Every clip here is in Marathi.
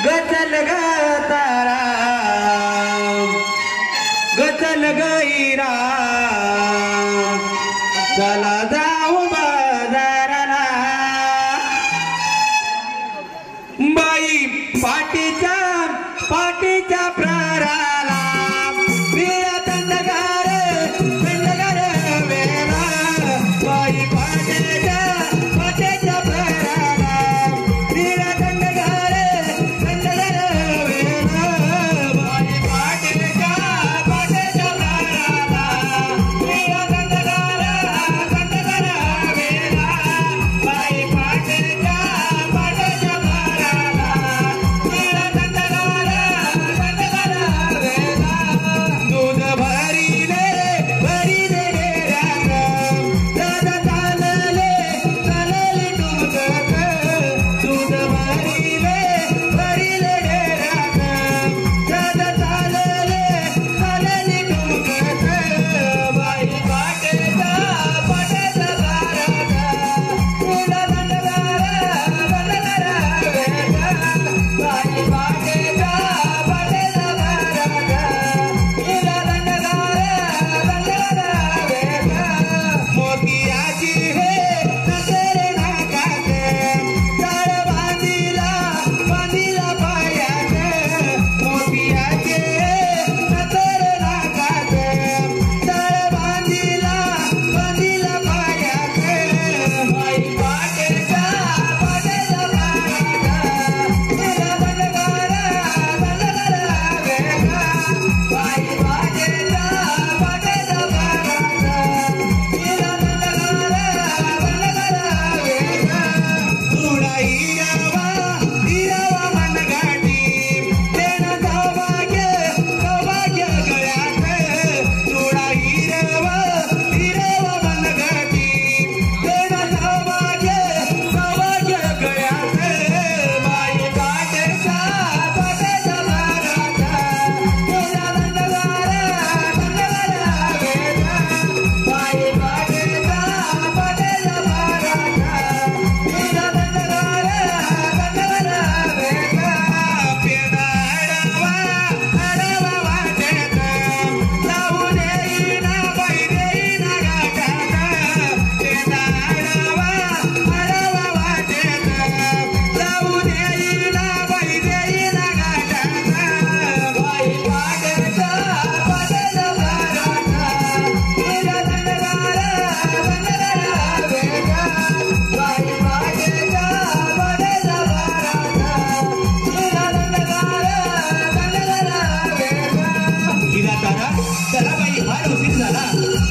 गचल ग तारा गचल गईरा चला जाऊ बाजाराला बाई पाटीच्या प्रहराला वीरा थंडगार वेला बाई पाटीच्या प्रहराला वीरा थंडगार वेला बाई पाटीच्या प्रहराला वीरा थंडगार वेला बाई पाटीच्या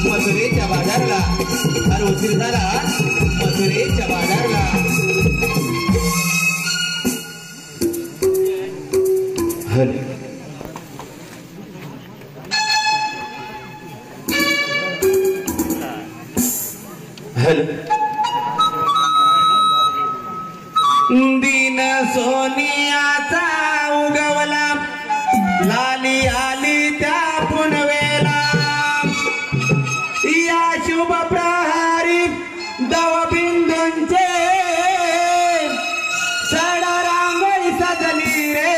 मथुरेच्या बाजारला फार उशीर झाला मथुरेच्या बाजारला हल हल दिन सोनियाचा उगवला लाली आली त्या पुनवेला या शुभ प्रहारी दवबिंदूंचे सडा रांगोळी सजली रे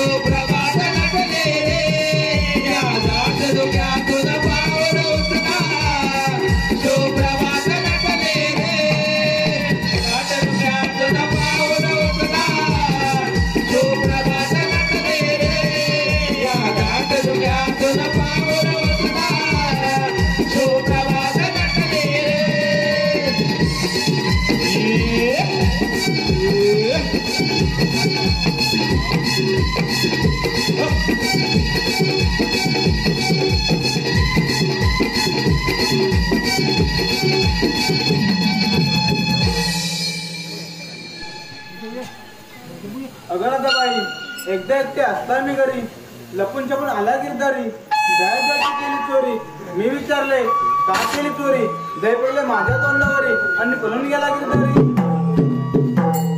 सुप्रभात नटले रे या दाट धुक्यातून पाऊल उचला सुप्रभात नटले रे दाट धुक्यातून पाऊल उचला सुप्रभात नटले रे या दाट धुक्यातून पाऊल उचला सुप्रभात नटले बाई एकदा एकटे असता मी घरी लपून छपून आला गिरदारी जायची केली चोरी मी विचारले का केली चोरी दय पडले माझ्या तोंडावरी आणि पळून गेला Girdhari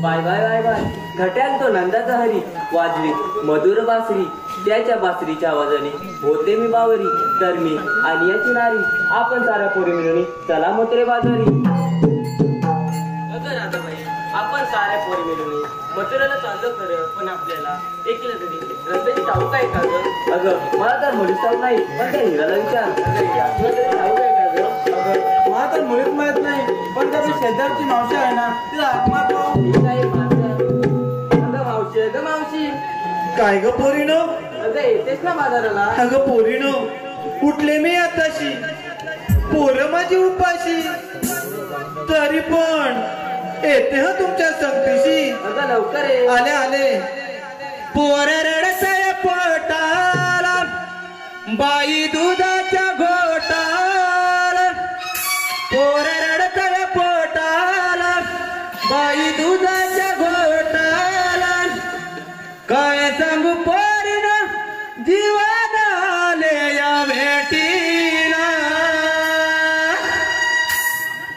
bye bye bye bye घट्याल तो नंदाचा हरी वाजवी मधुर बासरी त्याच्या बासरीच्या आवाजाने होते मी बावरी तर मी आणि याची नारी आपण साऱ्या पोरी मिळून चला मोत्रे बाजारी आपण साऱ्या पोरी मिळून मथुरेला चालतो खरं पण आपल्याला एकला तरी रस्त्याची ठाऊक आहे का ग अगं मला तर मुलीच ठाऊक नाही पण त्या हिराला विचार ठाऊक आहे का ग मला तर मुलीच माहित नाही पण त्याची शेजारची मावशी आहे ना तिला आत्मा मावशी अगं मावशी काय ग पोरीनो अगं येतेस ना बाजाराला अगं पोरीनो कुठले मी आताशी पोरं माझी उपाशी तरी पण येते ह तुमच्या संगतीशी अगं लवकर ये आले आले पोर रडतय पोटाला बाई दुधाच्या घोटाला पोर रडतय पोटाला बाई दुधाच्या घोटाला काय सांगू पोरीना जीवाना आले या भेटीला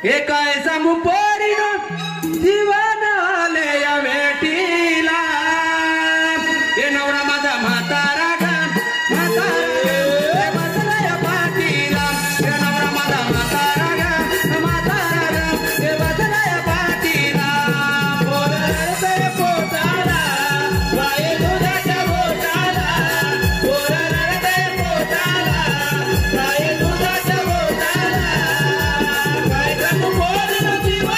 हे काय सांगू पोरीना जीवाना आले या भेटीला हे नवरा माझा म्हातारा ग म्हातारा बसला या पाठीला हे नवरा माझा म्हातारा ग हे बसला या पाठीला पोर रडतय पोटाला बाई दुधाच्या घोटाला पोर रडतय पोटाला बाई दुधाच्या घोटाला काय सांगू पोरीनो जीवा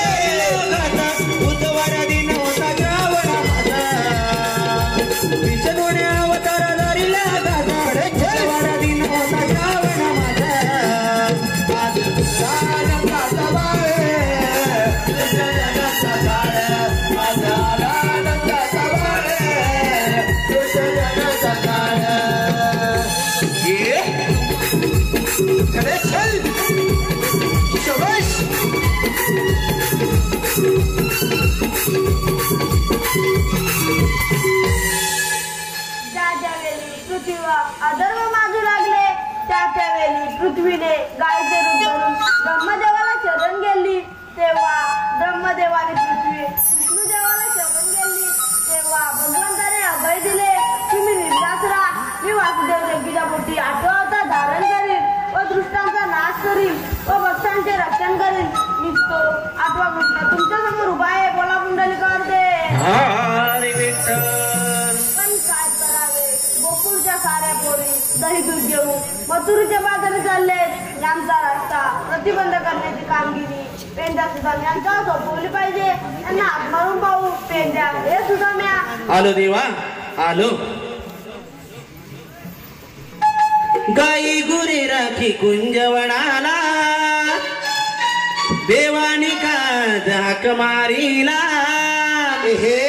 अधर्व माजू लागले त्या वेळी पृथ्वीने गायचे रूप धरून ब्रह्मदेवाला शरण गेली तेव्हा ब्रह्मदेवाने पृथ्वी विष्णुदेवाला शरण गेली तेव्हा भगवंताने अभय दिले तुम्ही निर्धास राहा मी वासुदेव देवकीच्या पोटी 8वा अवतार धारण करीन व दृष्टांचा नाश करीन व भक्तांचे रक्षण करीन निघतो 8वा कृष्ण तुमच्या समोर उभा आहे बोला पुंडलिकावर दे गोकुळच्या साऱ्या पोरी दही दूध घेऊन मथुरीच्या बाजारी चालले यांचा रस्ता प्रतिबंध करण्याची कामगिरी पेंड्या सुद्धा यांच्यावर सोपवली पाहिजे यांना हात मारून पाहू पेंड्या हे सुद्धा म्या आलो देवा आलो गाई गुरे राखी कुंजवनाला देवानी का हाक मारीला हे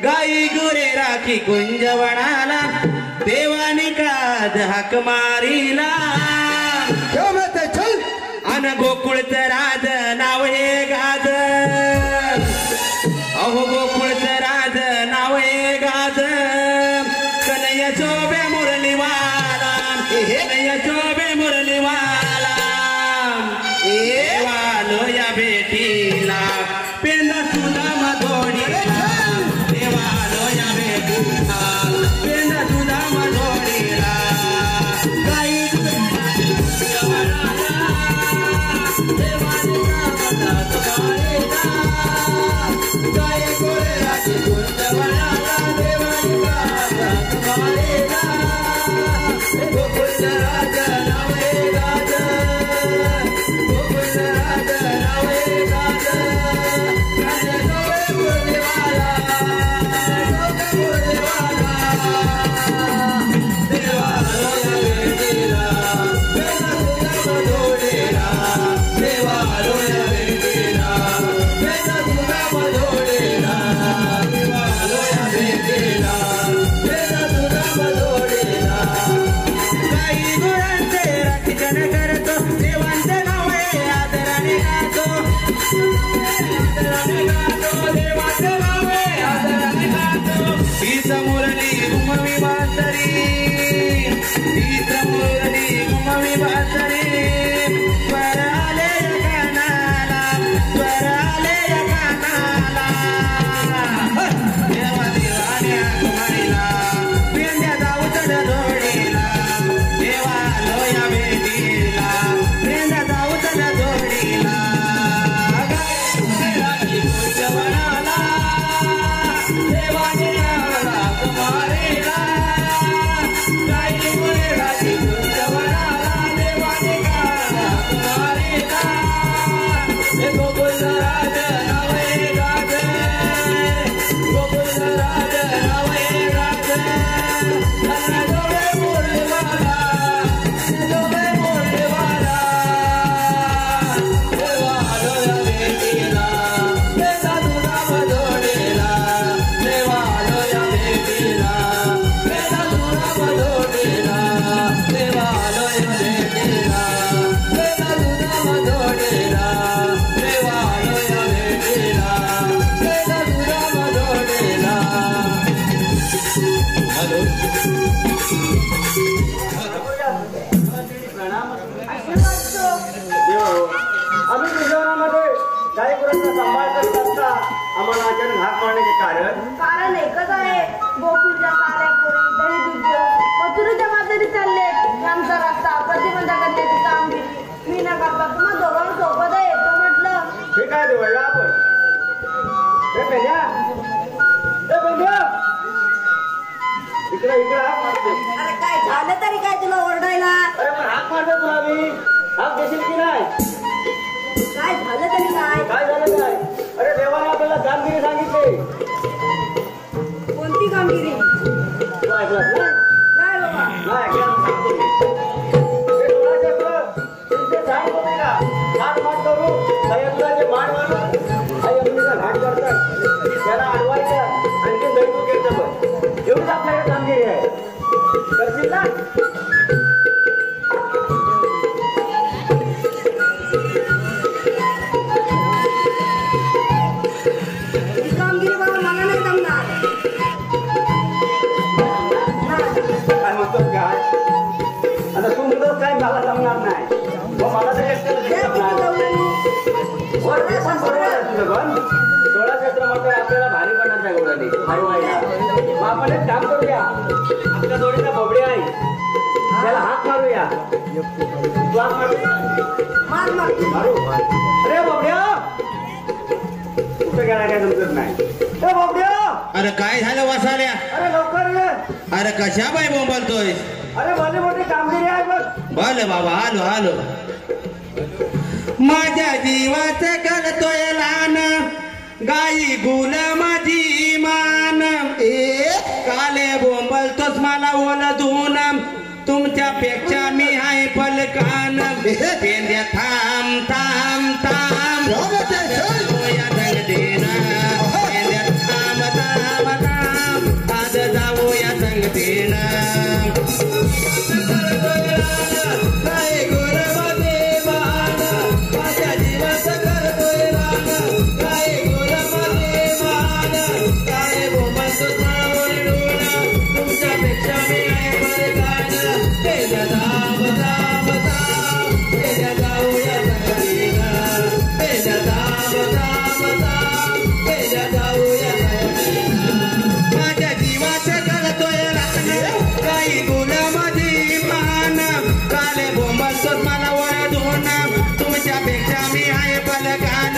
गाई गुरे राखी कुंजवनाला देवानी का हाक मारीला अन गोकुळचं राज नाव हे गाज अहो गोकुळचं राज नाव हे गाज कन्हैया चोबे मुरलीवाला कन्हैया चोबे मुरलीवाला देवालो या भेटीला पेंदा सुद्धा मधोडीला देवालो या भेटीला पेंदा सुद्धा मधोडीला गाई आम्ही तुझ्यामध्ये गायीपुरांचा सांभाळ करत असता आम्हाला अचानक हाक मारण्याचे कारण एकच आहे गोकुळच्या साऱ्या पोरी दही दूध घेऊन मथुरीच्या बाजारी चालले आमचा रस्ता प्रतिबंध करण्याची कामगिरी मी न करता तुम्हा दोघांना सोबत येतो म्हटलं ठीक आहे देऊया आपण इकडे हाक मारतो. अरे काय झालं तरी काय तुला ओरडायला अरे पण हाक मारतो तुला मी हाक देशील की नाही काय झालं तरी काय झालं काय अरे देवाने आपल्याला कामगिरी सांगितली कोणती कामगिरी तू ऐकलास ना नाही बाबा नाही ऐकलं सांगतो मी डोळ्याचे तुमचे झाड होते का माठ करू साहेबचे माठ मारून आई अग्नीचा घाट करतात त्याला अडवायचं आणखी दैवू घ्यायचं पण एवढीच आपल्याकडे कामगिरी आहे करशील ना वर ते पण बरोबर आहे तुझं पण 16 क्षेत्र मध्ये आपल्याला भारी पडणार त्या गोळ्याने भारी व्हायला मग आपण एक काम करूया आपल्या जोडीला बबडी आहे त्याला हात मारूया तू हात मारू अरे बबड्या कुठे गेला काय समजत नाही बबड्या अरे काय झालं वासाल्या अरे लवकर ये अरे कशा बाई बोंबलतोय अरे भले मोठी कामगिरी आहे बघ भले बाबा आलो आलो माझ्या जीवाचं करतोय लहान गाई गुल माझी मान काले बोंबलतोस मला ओलधून तुमच्यापेक्षा मी आहे पलकान पेंद्या थांब थांब थांब या संगतीनं पेंद्या थांब थांब थांब आज जाऊ या संगतीनं काय गोर मध्ये मान माझ्या जीवाचं करतोय रान काय गोर मध्ये मान काय बोंबलतोस मला ओरडून तुमच्यापेक्षा मी आहे पलकान पेंद्या थांब थांब थांब पेंद्या जाऊ या संगतीनं पेंद्या थांब थांब थांब पेंद्या जाऊ या संगतीनं माझ्या जीवाचं करतोय रान काही गुलामाची मान काले बोंबलतोस मला ओरडून तुमच्यापेक्षा मी आहे पलकान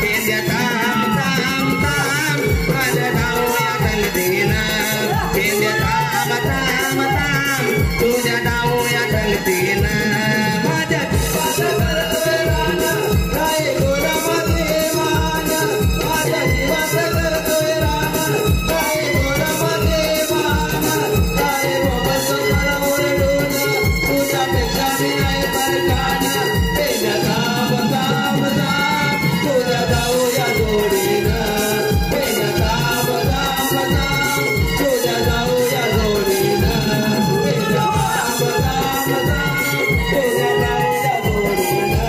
पेंद्या थांब थांब थांब माझ्या जाऊ या संगतीनं पेंद्या थांब थांब थांब तुझ्या जाऊ या संगतीनं माझ्या जीवाचं करतोय रान काय गुलामाची मान माझ्या जीवाचं करतोय रान काय गुलामाची मान काय बोंबलतोस मला ओरडून तुझ्यापेक्षा मी आहे पलकान पेंद्या थांब थांब थांब तुझ्या जाऊ या जोडीनं पेंद्या थांब थांब थांब तुझ्या जाऊ या जोडीनं पेंद्या थांब थांब थांब तुझ्या जाऊ या जोडीनं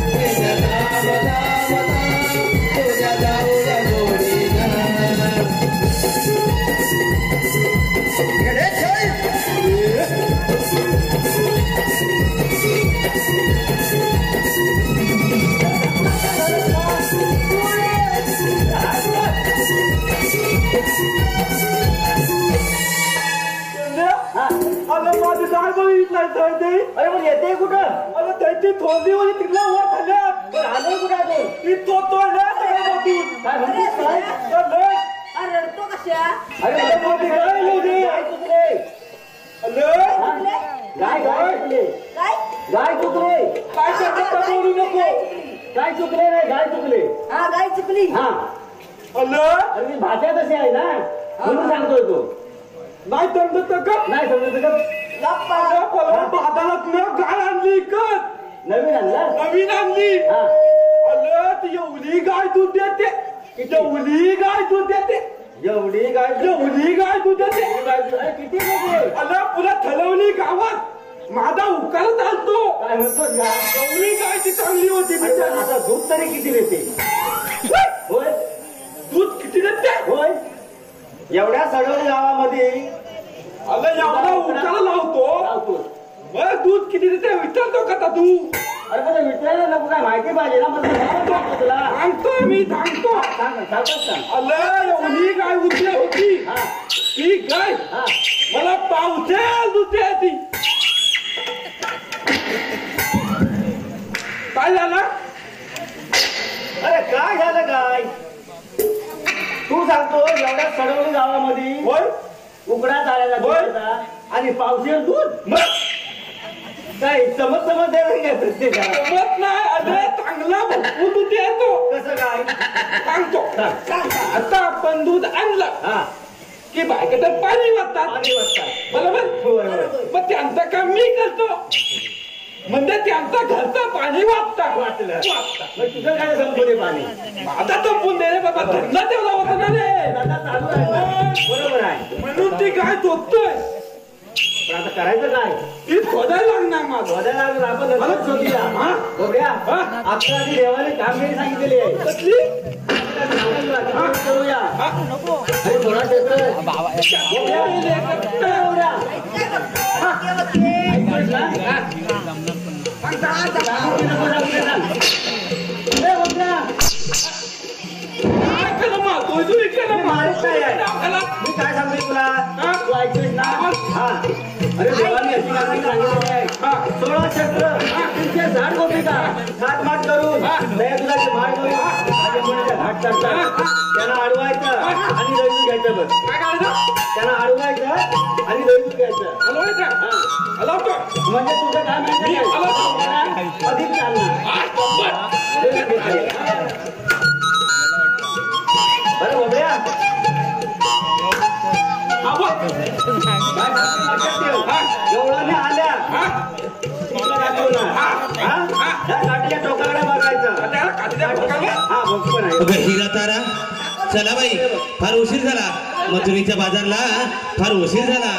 पेंद्या थांब थांब थांब तुझ्या जाऊ या जोडीनं अरे माझी काय बघितलंय अरे मग येते कुठं अरे त्यांची थोडी म्हणजे तिथला वर खाल्यात आलं कुठं आहे ती तो तोडल्या काय म्हणतेस काय अरे रडतो कशा अरे अरे मोठी गाय लावली. गाय चुकले गाय गाय चुकले काय गाय चुकले काय करता बोलू नको गाय चुकले रे गाय चुकले हा गाय चुकली हा अरे ती भाषा तशी आहे ना म्हणून सांगतोय तो नाही तंड तक नाही समजत का बाजारात गाय आणली इकत नवीन आणला नवीन आणली हा अरे ती एवढी गाय दूध देते एवढी गाय दूध देते एवढी गाय एवढी गाय दूध देते अरे किती मोठी अरे पुन्हा ठलवली गावात माझा उकारत आणतो काय म्हणतो एवढी गाय ती चांगली होती बिचारी. आता दूध तरी किती देते होय दूध किती देते होय एवढ्या सडवली गावामध्ये अरे एवढा उकारा लावतो लावतो बरं दूध किती देते विचारतो का आता तू अरे पण विचारायला नको काय माहिती पाहिजे ना मला सांगतो तुला सांगतो मी सांगतो सांग सांग अरे एवढी गाय उद्या होती हा ती गाय हा मला पावते दूध द्यायची काय झालं अरे काय झालं काय तू सांगतो एवढ्या सडवली गावामध्ये होय उघडा चालायला होय. आणि पावशीर दूध मग काय समज द्यायला काय प्रत्येकाला जमत नाही अरे चांगला भरपूर दूध येतो कसं काय सांगतो सांग. आता आपण दूध आणलं हा की बायकडे पाणी वाटतात पाणी वाजतात बरोबर होय होय मग त्यांचं काम मी करतो म्हणजे त्यांचं घरचं पाणी वाटतात वाटलं मग तुझं काय संपू दे पाणी आता संपून दे रे बाबा धंदा तेवढा होता ना रे आता चालू आहे ना? बरोबर आहे म्हणून ती गाय धोतोय पण आता करायचं काय ती खोदायला लागणार माझं बदल लागलं आपण मला नंतर शोधूया. हा? बघूया हा? आता आधी देवाने कामगिरी सांगितलेली आहे कसली करूया हा? अरे थोडा क्षेत्र बघूया. बघूया. ऐकतोयस ना? हा. सांग, सांग, सांग. सांग, सांग, सांग. ए, बघूया. प्रश्न आहे मी काय सांगते तुला तू ऐकतोस ना हा अरे देवाने अशी गाणी सांगितलेली आहे 16 शस्त्र 360 गोपिका सात मात करून दया तुला मार करून माझ्या घाट चढतात त्यांना अडवायचं आणि रैजू घ्यायचं बस त्यांना अडवायचं आणि रैजू घ्यायचं म्हणजे तुझं काय माहिती अधिक चालणार बरं बाबड्या एवढा नाही आल्या काठीच्या टोकाकडे बघायचं हा भोग पण आहे अगं हिरा तारा चला बाई फार उशीर झाला मथुरीच्या बाजारला फार उशीर झाला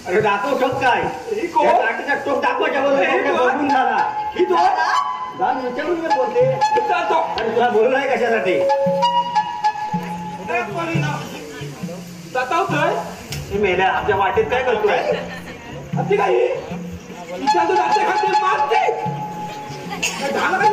अरे दाखव ठोक काय काठीचा टोक दाखवायच्या बघून झाला ही तो विचारून मी बोलते आणि तुला बोललाय कशासाठी मेल्या आमच्या वाटेत काय करतोय अगदी काही विचारतो जाते खाते मारते झालं काय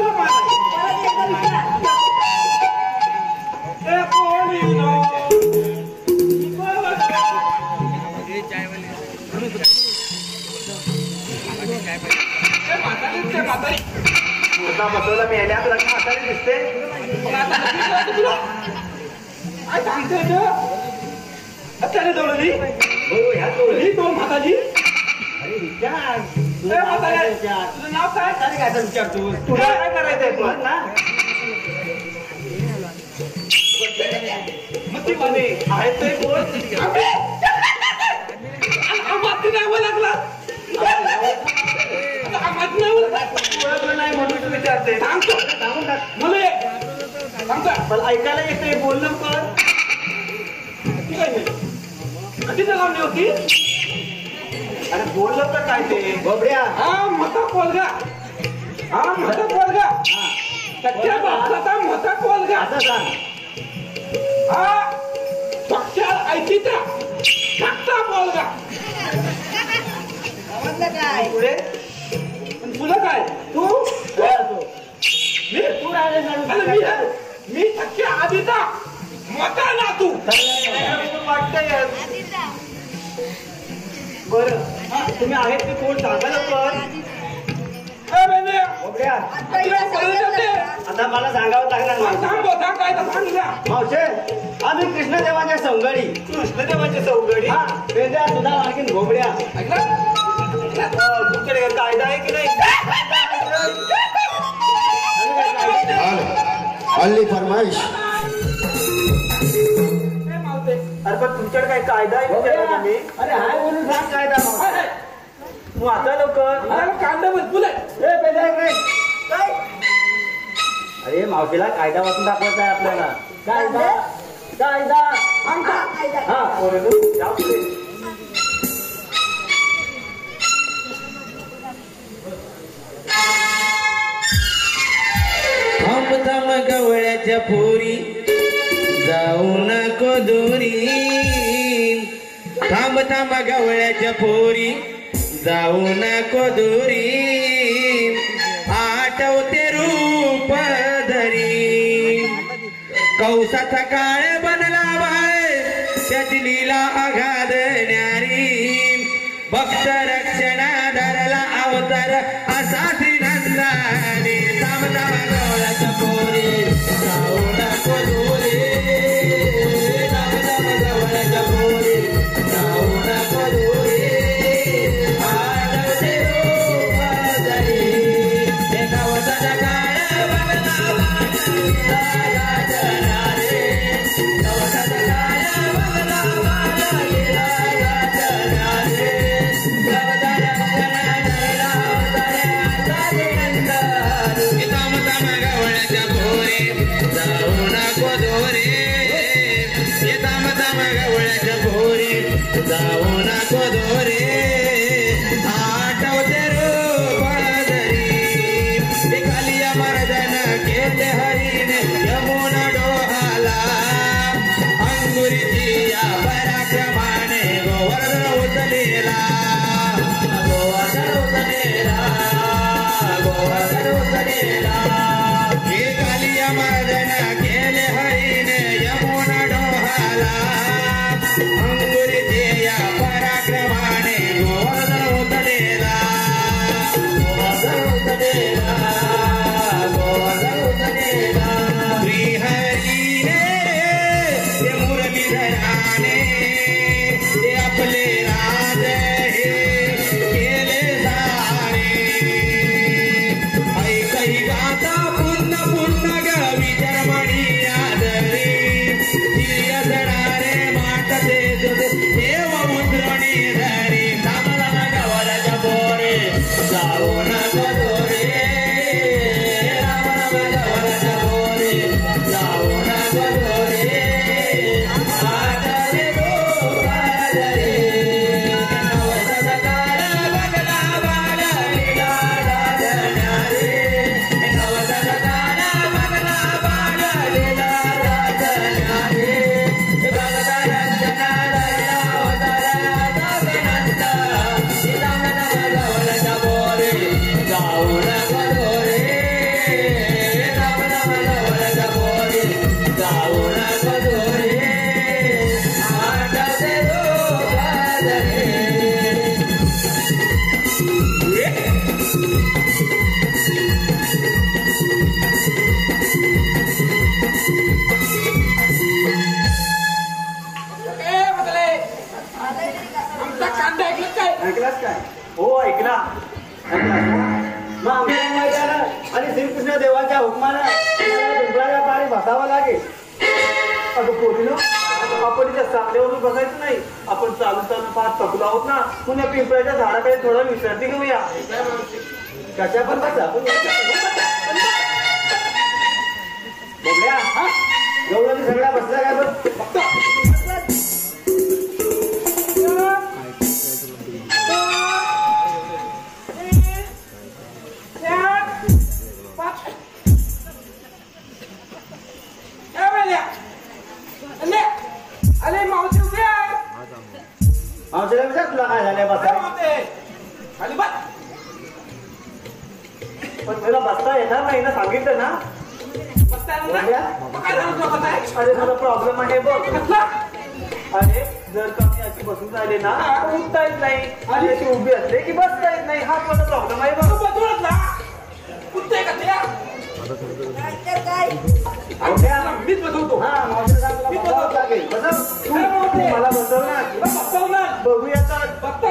तुला बसवला मेल्या तुला म्हातारी दिसते काय सांगते त्याने दौडली ह्या दोन म्हाताजी अरे विचार तुझं नाव काय काय विचारतो तुला काय करायचंय पण ना मग ती म्हणे आहे ते बोल लागला नाही म्हणून विचारते सांगतो सांगून टाक मला ऐकायला येते बोलणं पण कधी लावली होती अरे बोललं तर काय ते बबड्या हा मोठा पोलगा सच्च्या बापसाचा मोठा पोलगा असं सांग हा पक्षा ऐकीचा धाकटा पोलगा पुढे तुला काय तू मी सख्या आधीचा मोठा नातू वाटतंय बरं तुम्ही आहेत ते कोण सांगायला आता मला सांगावं लागणार मावशे आम्ही कृष्णदेवाच्या सवंगडी सुद्धा आणखीन घोबड्या तुमच्याकडे कायदा आहे की नाही हल्ली फरमाईश अरे पण तुमच्याकडे काय कायदा आहे अरे हाय बोलून सांग कायदा तू आता लवकर कांदा अरे मावशीला कायदा वाचून दाखवायचा आहे आपल्याला कायदा हा थांब थांब गवळ्याच्या पोरी जाऊ नको दुरी थांब थांब गवळ्याच्या पोरी जाऊ नको दुरी आठवते रूप धरी कौसाचा काळ बनला बाय त्याची लीला अगाधणारी भक्त रक्षणा धरला अवतार असा नंदाने थांब थांब गवळ्याच्या पोरी जाऊ नको दुरी थांब थांब गवळ्याच्या पोरी जाऊ नको दुरी Bye. जाऊ नको दोरे आठवते रूप दरी कालिया मर्दन केले हरीने यमुना डोहाला अंगुरीची या पराक्रमाने गोवर्धन उचलेला गोवर्धन उचलेला गोवर्धन उचलेला हे कालिया मर्दन केले हरीने यमुना डोहाला अंगुरीची या पराक्रमाने गोवर्धन उचलेला गोवर्धन उचलेला गोवर्धन उचलेला श्रीहरीने ते मुरलीधराने ते आपले राज हे केले सारे ऐकही गाता पुन्हा पुन्हा ग विजरमणी आदरी असणारे माटते देव मुद्रणी धरी कामला गवळच्या बोरे जाऊ नको दोरे राम गवळच्या बोरे जाऊ नको दोरे आटले गोपालरे नवसकाळ बगला बाळलीला राजन्यारे नवसकाळ बगला बाळलीला राजन्यारे ऐकलास काय? हो ऐकला मग आमच्या मैदानात आणि श्रीकृष्ण देवाच्या हुकमानं पिंपळाच्या पाणी बसावं लागेल. अगं पोरीनो आपण इथे साखरेवरून बसायचं नाही. आपण चालू चालू फार थकलो आहोत ना, पुन्हा पिंपळाच्या झाडाकडे थोडं विश्रांती घेऊया. कशा पण बसा बघूया गवळणी सगळ्या बसल्या काय बघतो. मावशीला विचार तुला काय झालंय बसाय. पण तुला बसता येणार नाही ना, सांगितलं ना. अरे तुला प्रॉब्लेम आहे बघ. अरे जर कमी अशी बसून राहिले ना उठता येत नाही आणि अशी उभी असले की बसता येत नाही. हा तुझा प्रॉब्लेम आहे बघ. मीच बसवतो. हा मावशीला लागेल बसव. मला बसवणार बघूया तर बघतो.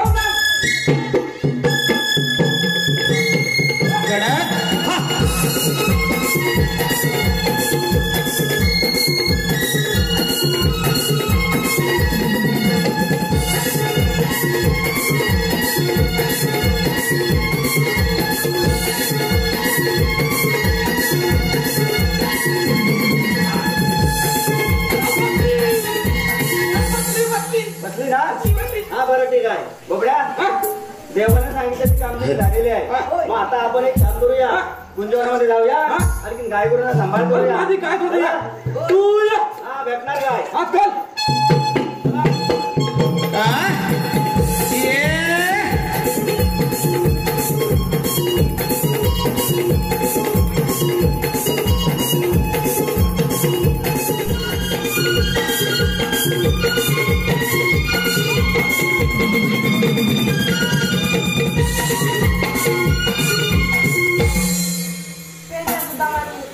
बसली ना. हा बरं ठीक आहे. बोबड्या देवाने सांगितलं की काम झालेले आहे. मग आता आपण एक काम करूया, कुंजवनामध्ये जाऊया आणि गाय गुरुंना सांभाळ करूया. काय करूया तू? हा भेटणार गाय.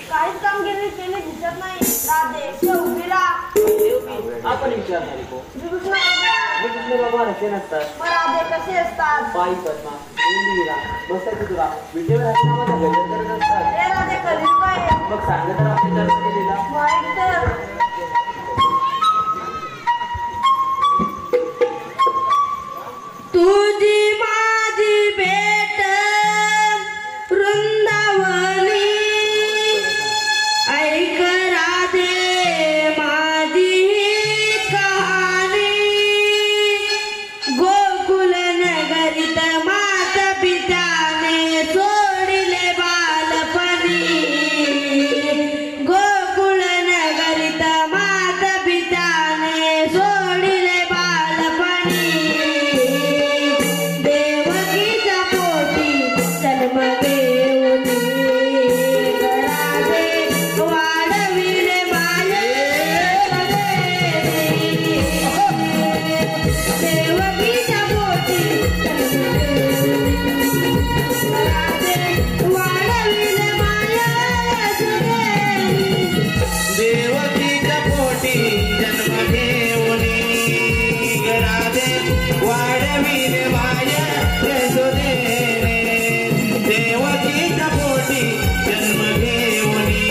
काहीच कामगिरी केली दिसत नाही. राधे उभीला आपण विचारणार बाबा असे नसतात. राधे कसे असतात? बाई पद्मा इंदिरा बसायचं तुला विजय राजीनामा गजर करत असतात. हे राधे करील काय? मग सांगत तर आपण दर्शन दिला वाईट तर तुझी माझी भेट वृंदावनी ऐक राधे माझी कहाणी वाढविले माया यशोदेने देवकीच्या पोटी जन्म घेऊनी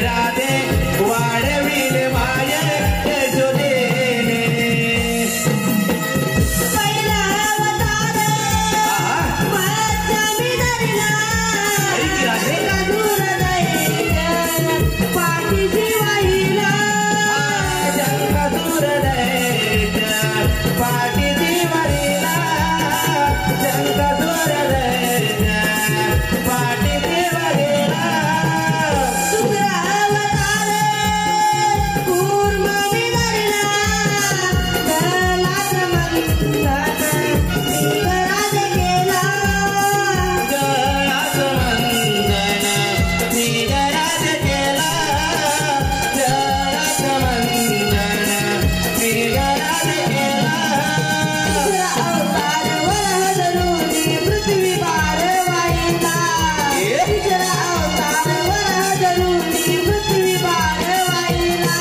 राधे वाढविले माया यशोदेने पहिला अवतार माझ्या मी धरला मधुर दैत्य पाठीशी वाहिला जंगदूर दैत्य पाठीशी वाहिला जंगदूर दैत्य पाठीशी वाहिला दुसरा अवतार कूर्म मी धरला दलात मंथन निघराज केला जळात मंथन निघराज केला जळात मंथन निघराज केला दुसरा अवतार वरह धरुनी पृथ्वी पार वाहिला तिसरा अवतार वरह धरुनी पृथ्वी पार वाहिला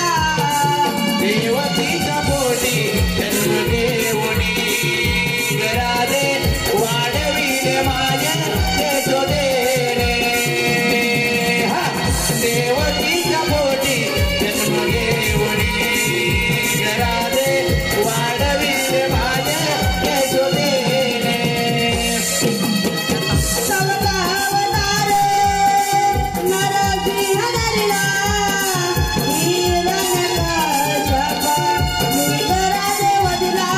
देवकीच्या पोटी जन्म घेऊनी राधे वाढविले माझ्या यशोदेने देवकीच्या पोटी जन्म घेऊनी राधे वाढविले माझ्या यशोदेने चौथा अवतार नरसिंह धरला हिरण्यकश्यप निघराज वधला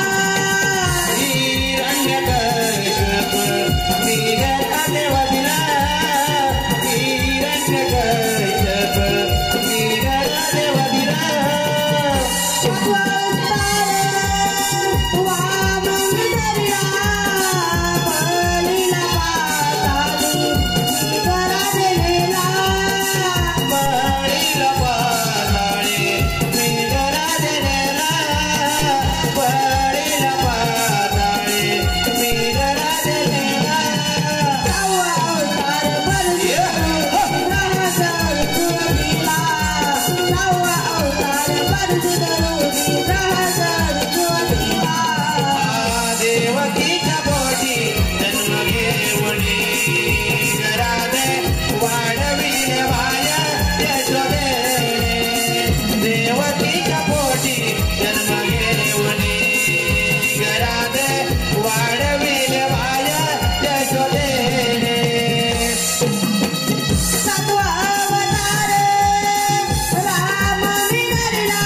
हिरण्यकश्यप निघराज वधला हिरण्यकश्यप निघराज वधला पाचवा अवतार वामन धरला बलीला पाताळी निघराज नेला बळीला पाताळे निघराज नेला बळीला पाताळे निघराज नेला सहावा अवतार देवकीच्या पोटी जन्म घेऊनी राधे वाढविले माया यशोदेने देवकीच्या पोटी जन्म घेऊनी राधे वाढविले माया यशोदेने सातवा अवतार राम मी धरला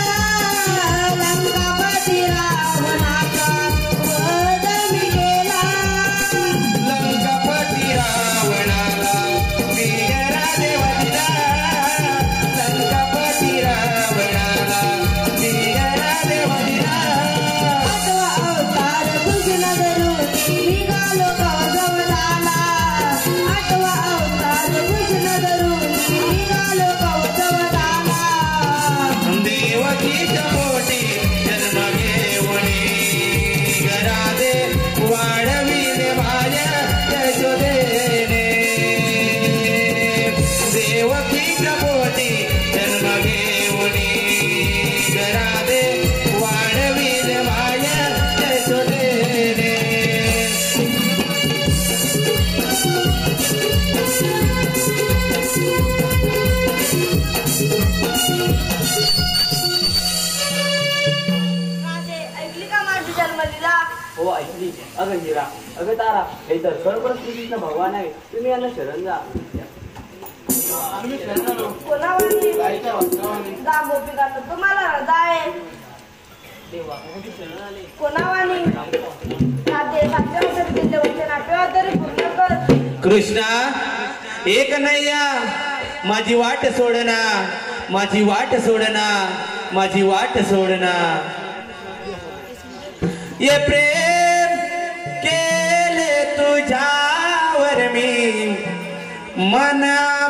लंकापती रावणाचा वध मी केला लंकापती रावणाला वीरराजे वधिला लंकापती रावणाला वीरराजे वधिला आठवा अवतार कृष्ण धरुनी निघालो कवचवदाला आठवा अवतार कृष्ण धरुनी निघालो कवचवदाला देवकीच्या पोटी जन्म घेऊनी राधे वाढविले माझ्या यशोदेने देवकीच्या पोटी जन्म घेऊनी राधे वाढविले माझ्या यशोदेने राधे ऐकली का माझी जन्मलीला हो ऐकली. अगं हिरा अगं तारा हे तर सर्व श्रीकृष्ण भगवान आहे तुम्ही यांना शरण जा कोणावानी गा गोपिकांना तुम्हाला हृदय देवा शरण आले कोणावानी राधे सातव्या वर्षात दिले वचन आठव्या तरी पूर्ण कर कृष्णा एक नैया माझी वाट सोडना माझी वाट सोडना माझी वाट सोडना ये प्रेम केले तुझ्यावर मी मना